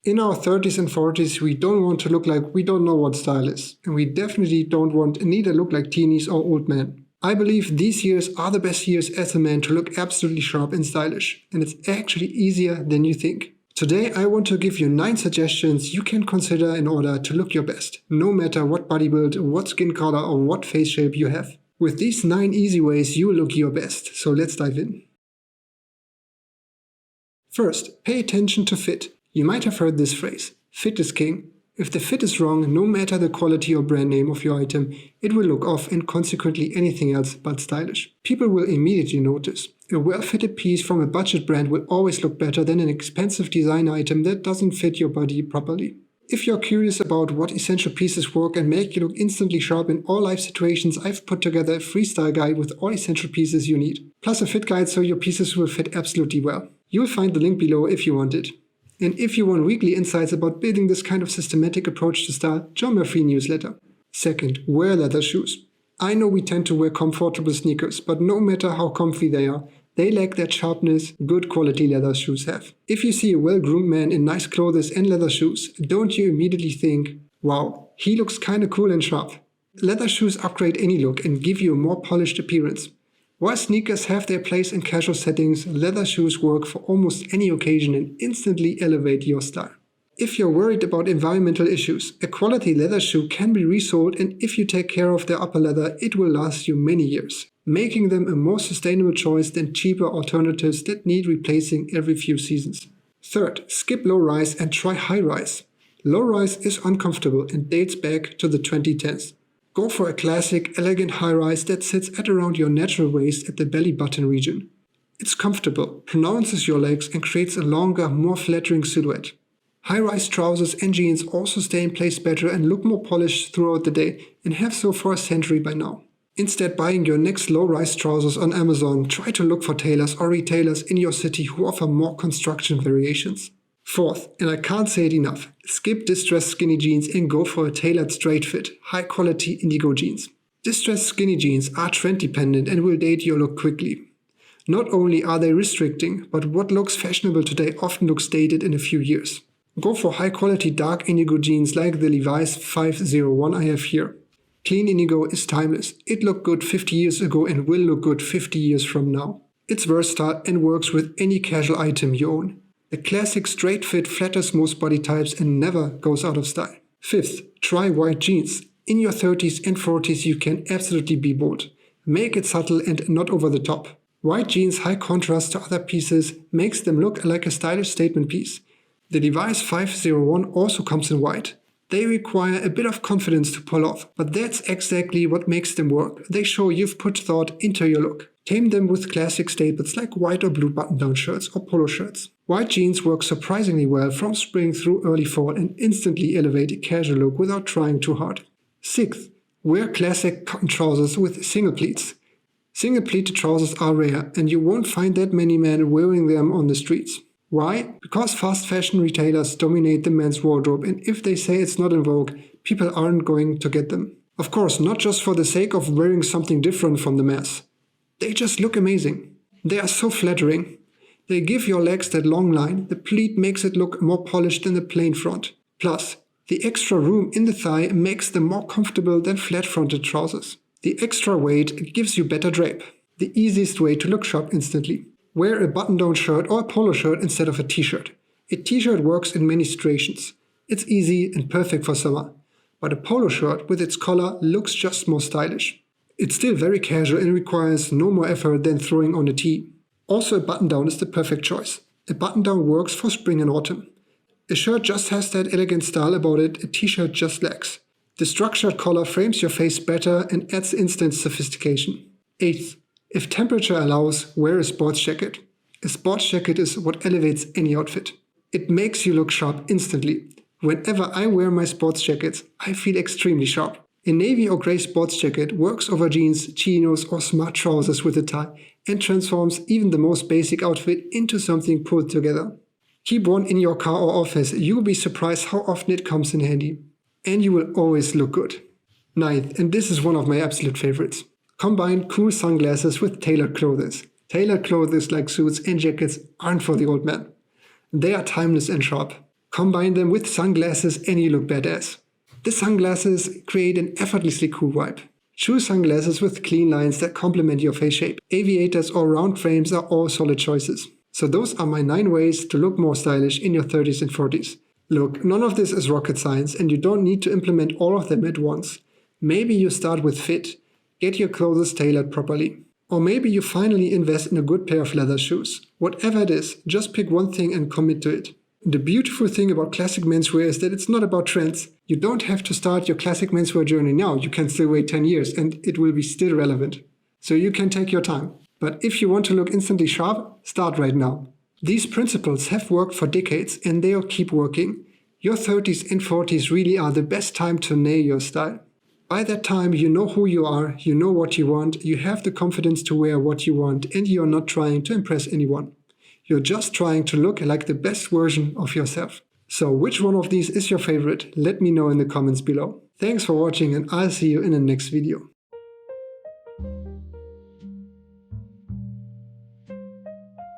In our 30s and 40s, we don't want to look like we don't know what style is. And we definitely don't want neither look like teenies or old men. I believe these years are the best years as a man to look absolutely sharp and stylish. And it's actually easier than you think. Today I want to give you 9 suggestions you can consider in order to look your best, no matter what body build, what skin color or what face shape you have. With these 9 easy ways you will look your best, so let's dive in. First, pay attention to fit. You might have heard this phrase, fit is king. If the fit is wrong, no matter the quality or brand name of your item, it will look off and consequently anything else but stylish. People will immediately notice. A well-fitted piece from a budget brand will always look better than an expensive design item that doesn't fit your body properly. If you're curious about what essential pieces work and make you look instantly sharp in all life situations, I've put together a freestyle guide with all essential pieces you need, plus a fit guide so your pieces will fit absolutely well. You'll find the link below if you want it. And if you want weekly insights about building this kind of systematic approach to style, join my free newsletter. Second, wear leather shoes. I know we tend to wear comfortable sneakers, but no matter how comfy they are, they lack that sharpness good quality leather shoes have. If you see a well-groomed man in nice clothes and leather shoes, don't you immediately think, wow, he looks kinda cool and sharp. Leather shoes upgrade any look and give you a more polished appearance. While sneakers have their place in casual settings, leather shoes work for almost any occasion and instantly elevate your style. If you're worried about environmental issues, a quality leather shoe can be resold, and if you take care of their upper leather, it will last you many years, making them a more sustainable choice than cheaper alternatives that need replacing every few seasons. Third, skip low rise and try high rise. Low rise is uncomfortable and dates back to the 2010s. Go for a classic, elegant high rise that sits at around your natural waist at the belly button region. It's comfortable, pronounces your legs and creates a longer, more flattering silhouette. High-rise trousers and jeans also stay in place better and look more polished throughout the day and have so for a century by now. Instead buying your next low-rise trousers on Amazon, try to look for tailors or retailers in your city who offer more construction variations. Fourth, and I can't say it enough, skip distressed skinny jeans and go for a tailored straight fit, high-quality indigo jeans. Distressed skinny jeans are trend-dependent and will date your look quickly. Not only are they restricting, but what looks fashionable today often looks dated in a few years. Go for high-quality dark indigo jeans like the Levi's 501 I have here. Clean indigo is timeless. It looked good 50 years ago and will look good 50 years from now. It's versatile and works with any casual item you own. The classic straight fit flatters most body types and never goes out of style. Fifth, try white jeans. In your 30s and 40s you can absolutely be bold. Make it subtle and not over the top. White jeans' high contrast to other pieces makes them look like a stylish statement piece. The Levi's 501 also comes in white. They require a bit of confidence to pull off, but that's exactly what makes them work. They show you've put thought into your look. Tame them with classic staples like white or blue button-down shirts or polo shirts. White jeans work surprisingly well from spring through early fall and instantly elevate a casual look without trying too hard. Sixth, wear classic cotton trousers with single pleats. Single pleated trousers are rare and you won't find that many men wearing them on the streets. Why? Because fast fashion retailers dominate the men's wardrobe, and if they say it's not in vogue, people aren't going to get them. Of course, not just for the sake of wearing something different from the mass. They just look amazing. They are so flattering. They give your legs that long line. The pleat makes it look more polished than the plain front. Plus, the extra room in the thigh makes them more comfortable than flat-fronted trousers. The extra weight gives you better drape. The easiest way to look sharp instantly. Wear a button-down shirt or a polo shirt instead of a t-shirt. A t-shirt works in many situations. It's easy and perfect for summer. But a polo shirt with its collar looks just more stylish. It's still very casual and requires no more effort than throwing on a tee. Also a button-down is the perfect choice. A button-down works for spring and autumn. A shirt just has that elegant style about it, a t-shirt just lacks. The structured collar frames your face better and adds instant sophistication. Eighth, if temperature allows, wear a sports jacket. A sports jacket is what elevates any outfit. It makes you look sharp instantly. Whenever I wear my sports jackets, I feel extremely sharp. A navy or grey sports jacket works over jeans, chinos or smart trousers with a tie and transforms even the most basic outfit into something pulled together. Keep one in your car or office, you will be surprised how often it comes in handy. And you will always look good. Ninth, and this is one of my absolute favorites. Combine cool sunglasses with tailored clothes. Tailored clothes like suits and jackets aren't for the old man. They are timeless and sharp. Combine them with sunglasses and you look badass. The sunglasses create an effortlessly cool vibe. Choose sunglasses with clean lines that complement your face shape. Aviators or round frames are all solid choices. So those are my 9 ways to look more stylish in your 30s and 40s. Look, none of this is rocket science and you don't need to implement all of them at once. Maybe you start with fit, get your clothes tailored properly. Or maybe you finally invest in a good pair of leather shoes. Whatever it is, just pick one thing and commit to it. The beautiful thing about classic menswear is that it's not about trends. You don't have to start your classic menswear journey now. You can still wait 10 years and it will be still relevant. So you can take your time. But if you want to look instantly sharp, start right now. These principles have worked for decades and they'll keep working. Your 30s and 40s really are the best time to nail your style. By that time, you know who you are, you know what you want, you have the confidence to wear what you want, and you're not trying to impress anyone. You're just trying to look like the best version of yourself. So which one of these is your favorite? Let me know in the comments below. Thanks for watching and I'll see you in the next video.